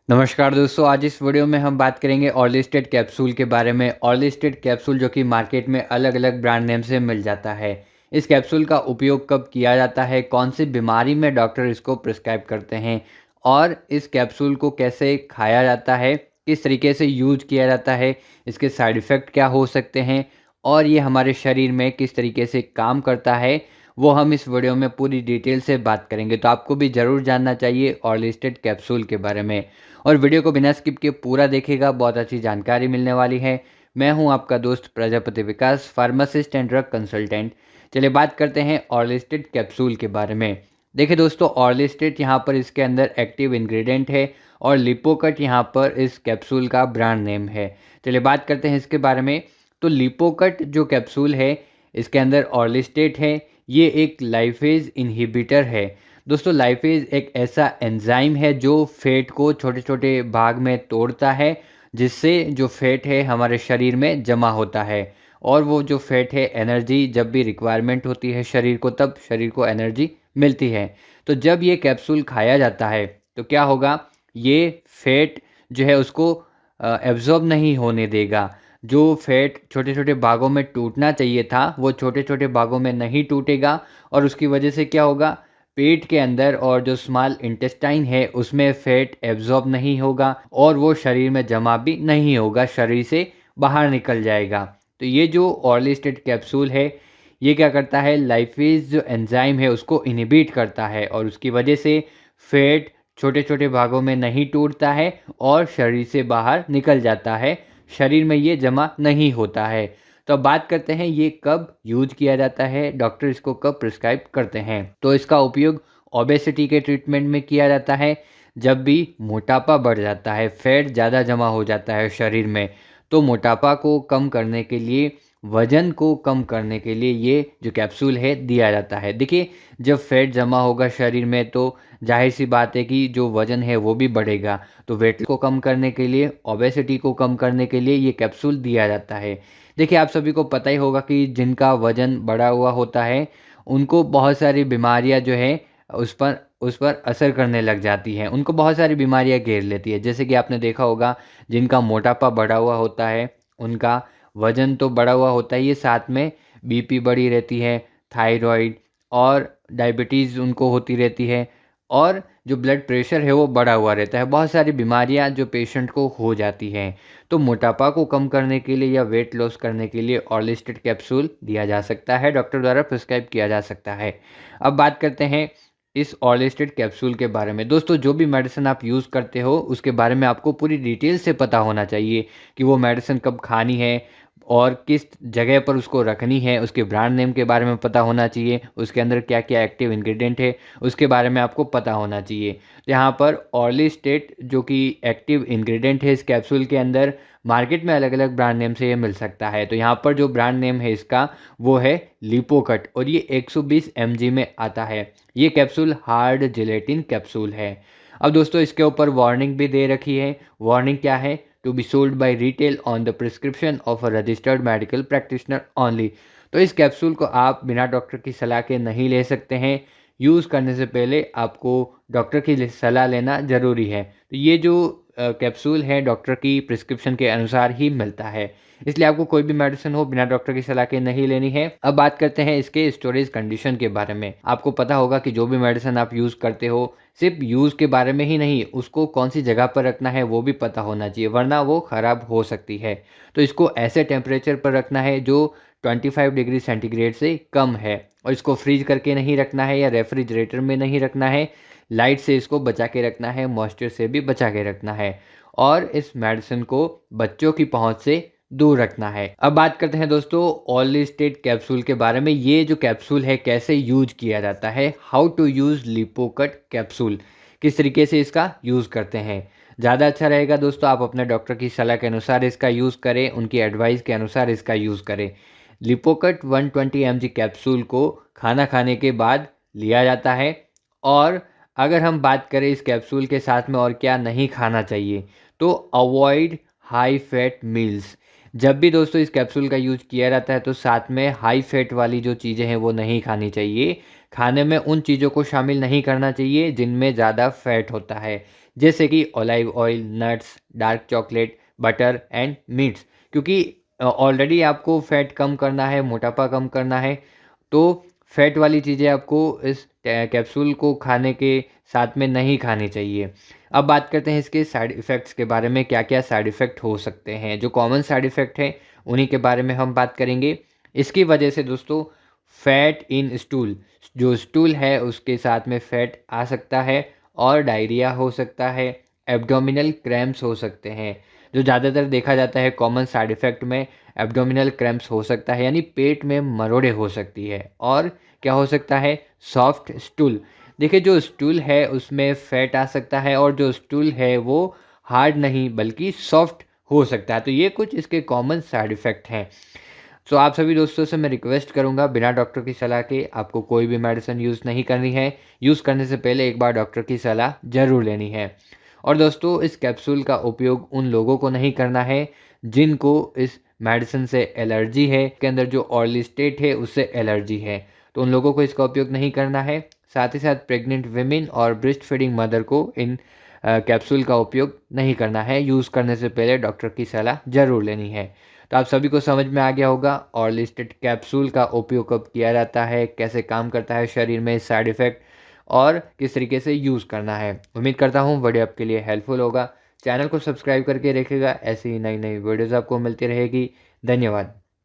नमस्कार दोस्तों, आज इस वीडियो में हम बात करेंगे ऑर्लिस्टेड कैप्सूल के बारे में। ऑर्लिस्टेड कैप्सूल जो कि मार्केट में अलग अलग ब्रांड नेम से मिल जाता है। इस कैप्सूल का उपयोग कब किया जाता है, कौन सी बीमारी में डॉक्टर इसको प्रिस्क्राइब करते हैं और इस कैप्सूल को कैसे खाया जाता है, किस तरीके से यूज किया जाता है, इसके साइड इफ़ेक्ट क्या हो सकते हैं और ये हमारे शरीर में किस तरीके से काम करता है, वो हम इस वीडियो में पूरी डिटेल से बात करेंगे। तो आपको भी ज़रूर जानना चाहिए ऑर्लिस्टेड कैप्सूल के बारे में। और वीडियो को बिना स्किप किए पूरा देखिएगा, बहुत अच्छी जानकारी मिलने वाली है। मैं हूं आपका दोस्त प्रजापति विकास, फार्मासिस्ट एंड ड्रग कंसल्टेंट। चलिए बात करते हैं ऑर्लिस्टेड कैप्सूल के बारे में। देखिए दोस्तों, ऑर्लिस्टेड यहाँ पर इसके अंदर एक्टिव इंग्रेडिएंट है और लिपोकट यहाँ पर इस कैप्सूल का ब्रांड नेम है। चलिए बात करते हैं इसके बारे में। तो लिपोकट जो कैप्सूल है, इसके अंदर ऑर्लिस्टेट है। ये एक लाइफेज इनहिबिटर है। दोस्तों, लाइफेज एक ऐसा एंजाइम है जो फैट को छोटे छोटे भाग में तोड़ता है, जिससे जो फैट है हमारे शरीर में जमा होता है। और वो जो फैट है, एनर्जी जब भी रिक्वायरमेंट होती है शरीर को, तब शरीर को एनर्जी मिलती है। तो जब ये कैप्सूल खाया जाता है तो क्या होगा, ये फैट जो है उसको एब्जॉर्ब नहीं होने देगा। जो फैट छोटे छोटे भागों में टूटना चाहिए था, वो छोटे छोटे भागों में नहीं टूटेगा। और उसकी वजह से क्या होगा, पेट के अंदर और जो स्मॉल इंटेस्टाइन है उसमें फैट एब्जॉर्ब नहीं होगा और वो शरीर में जमा भी नहीं होगा, शरीर से बाहर निकल जाएगा। तो ये जो ऑर्लिस्टेड कैप्सूल है, ये क्या करता है, लाइफेज जो एंजाइम है उसको इनहिबिट करता है और उसकी वजह से फैट छोटे छोटे भागों में नहीं टूटता है और शरीर से बाहर निकल जाता है, शरीर में ये जमा नहीं होता है। तो अब बात करते हैं ये कब यूज किया जाता है, डॉक्टर इसको कब प्रिस्क्राइब करते हैं। तो इसका उपयोग ओबेसिटी के ट्रीटमेंट में किया जाता है। जब भी मोटापा बढ़ जाता है, फैट ज़्यादा जमा हो जाता है शरीर में, तो मोटापा को कम करने के लिए, वज़न को कम करने के लिए ये जो कैप्सूल है दिया जाता है। देखिए, जब फैट जमा होगा शरीर में तो जाहिर सी बात है कि जो वज़न है वो भी बढ़ेगा। तो वेट को कम करने के लिए, ओबेसिटी को कम करने के लिए ये कैप्सूल दिया जाता है। देखिए, आप सभी को पता ही होगा कि जिनका वज़न बढ़ा हुआ होता है, उनको बहुत सारी बीमारियाँ जो हैं उस पर असर करने लग जाती हैं। उनको बहुत सारी बीमारियाँ घेर लेती है। जैसे कि आपने देखा होगा, जिनका मोटापा बढ़ा हुआ होता है, उनका वज़न तो बढ़ा हुआ होता ही है, साथ में बीपी बढ़ी रहती है, थायरॉइड और डायबिटीज़ उनको होती रहती है और जो ब्लड प्रेशर है वो बढ़ा हुआ रहता है। बहुत सारी बीमारियाँ जो पेशेंट को हो जाती हैं। तो मोटापा को कम करने के लिए या वेट लॉस करने के लिए ऑर्लिस्टेड कैप्सूल दिया जा सकता है, डॉक्टर द्वारा प्रिस्क्राइब किया जा सकता है। अब बात करते हैं इस ऑर्लिस्टेड कैप्सूल के बारे में। दोस्तों, जो भी मेडिसिन आप यूज़ करते हो उसके बारे में आपको पूरी डिटेल से पता होना चाहिए कि वो मेडिसिन कब खानी है और किस जगह पर उसको रखनी है। उसके ब्रांड नेम के बारे में पता होना चाहिए, उसके अंदर क्या क्या एक्टिव इंग्रेडिएंट है उसके बारे में आपको पता होना चाहिए। तो यहाँ पर ऑर्लिस्टेट जो कि एक्टिव इंग्रेडिएंट है इस कैप्सूल के अंदर, मार्केट में अलग अलग ब्रांड नेम से ये मिल सकता है। तो यहाँ पर जो ब्रांड नेम है इसका, वो है लिपोकट और ये 120 mg में आता है। ये कैप्सूल हार्ड जिलेटिन कैप्सूल है। अब दोस्तों, इसके ऊपर वार्निंग भी दे रखी है। वार्निंग क्या है, to be sold by retail on the prescription of a registered medical practitioner only. तो इस कैप्सूल को आप बिना डॉक्टर की सलाह के नहीं ले सकते हैं। यूज़ करने से पहले आपको डॉक्टर की सलाह लेना ज़रूरी है। तो ये जो कैप्सूल है डॉक्टर की प्रिस्क्रिप्शन के अनुसार ही मिलता है, इसलिए आपको कोई भी मेडिसिन हो बिना डॉक्टर की सलाह के नहीं लेनी है। अब बात करते हैं इसके स्टोरेज कंडीशन के बारे में। आपको पता होगा कि जो भी मेडिसिन आप यूज़ करते हो, सिर्फ यूज़ के बारे में ही नहीं, उसको कौन सी जगह पर रखना है वो भी पता होना चाहिए, वरना वो ख़राब हो सकती है। तो इसको ऐसे टेम्परेचर पर रखना है जो 25 डिग्री सेंटीग्रेड से कम है और इसको फ्रीज करके नहीं रखना है या रेफ्रिजरेटर में नहीं रखना है। लाइट से इसको बचा के रखना है, मॉइस्चर से भी बचा के रखना है और इस मेडिसिन को बच्चों की पहुंच से दूर रखना है। अब बात करते हैं दोस्तों ऑर्लिस्टेड कैप्सूल के बारे में। ये जो कैप्सूल है कैसे यूज किया जाता है, हाउ टू यूज लिपोकट कैप्सूल, किस तरीके से इसका यूज़ करते हैं। ज़्यादा अच्छा रहेगा दोस्तों, आप अपने डॉक्टर की सलाह के अनुसार इसका यूज़ करें, उनकी एडवाइस के अनुसार इसका यूज़ करें। लिपोकट 120 mg कैप्सूल को खाना खाने के बाद लिया जाता है। और अगर हम बात करें इस कैप्सूल के साथ में और क्या नहीं खाना चाहिए, तो अवॉइड हाई फैट मील्स। जब भी दोस्तों इस कैप्सूल का यूज़ किया जाता है तो साथ में हाई फैट वाली जो चीज़ें हैं वो नहीं खानी चाहिए। खाने में उन चीज़ों को शामिल नहीं करना चाहिए जिनमें ज़्यादा फैट होता है, जैसे कि olive oil, nuts, dark chocolate, butter and meets. क्योंकि ऑलरेडी आपको फैट कम करना है, मोटापा कम करना है, तो फैट वाली चीज़ें आपको इस कैप्सूल को खाने के साथ में नहीं खानी चाहिए। अब बात करते हैं इसके साइड इफ़ेक्ट्स के बारे में, क्या-क्या साइड इफ़ेक्ट हो सकते हैं। जो कॉमन साइड इफ़ेक्ट हैं, उन्हीं के बारे में हम बात करेंगे। इसकी वजह से दोस्तों फैट इन स्टूल, जो स्टूल है उसके साथ में फैट आ सकता है और डायरिया हो सकता है, एब्डोमिनल क्रैम्प्स हो सकते हैं। जो ज़्यादातर देखा जाता है कॉमन साइड इफ़ेक्ट में एब्डोमिनल क्रैम्प्स हो सकता है, यानी पेट में मरोड़े हो सकती है। और क्या हो सकता है, सॉफ्ट स्टूल। देखिए जो स्टूल है उसमें फैट आ सकता है और जो स्टूल है वो हार्ड नहीं बल्कि सॉफ्ट हो सकता है। तो ये कुछ इसके कॉमन साइड इफ़ेक्ट हैं। सो आप सभी दोस्तों से मैं रिक्वेस्ट करूंगा, बिना डॉक्टर की सलाह के आपको कोई भी मेडिसिन यूज़ नहीं करनी है। यूज़ करने से पहले एक बार डॉक्टर की सलाह ज़रूर लेनी है। और दोस्तों इस कैप्सूल का उपयोग उन लोगों को नहीं करना है जिनको इस मेडिसिन से एलर्जी है, के अंदर जो ऑर्लिस्टेट है उससे एलर्जी है, तो उन लोगों को इसका उपयोग नहीं करना है। साथ ही साथ प्रेग्नेंट विमेन और ब्रेस्ट फीडिंग मदर को इन कैप्सूल का उपयोग नहीं करना है। यूज़ करने से पहले डॉक्टर की सलाह ज़रूर लेनी है। तो आप सभी को समझ में आ गया होगा ऑर्लिस्टेट कैप्सूल का उपयोग कब किया जाता है, कैसे काम करता है शरीर में, साइड इफ़ेक्ट और किस तरीके से यूज़ करना है। उम्मीद करता हूँ वीडियो आपके लिए हेल्पफुल होगा। चैनल को सब्सक्राइब करके रखिएगा, ऐसी ही नई नई वीडियोज़ आपको मिलती रहेगी। धन्यवाद।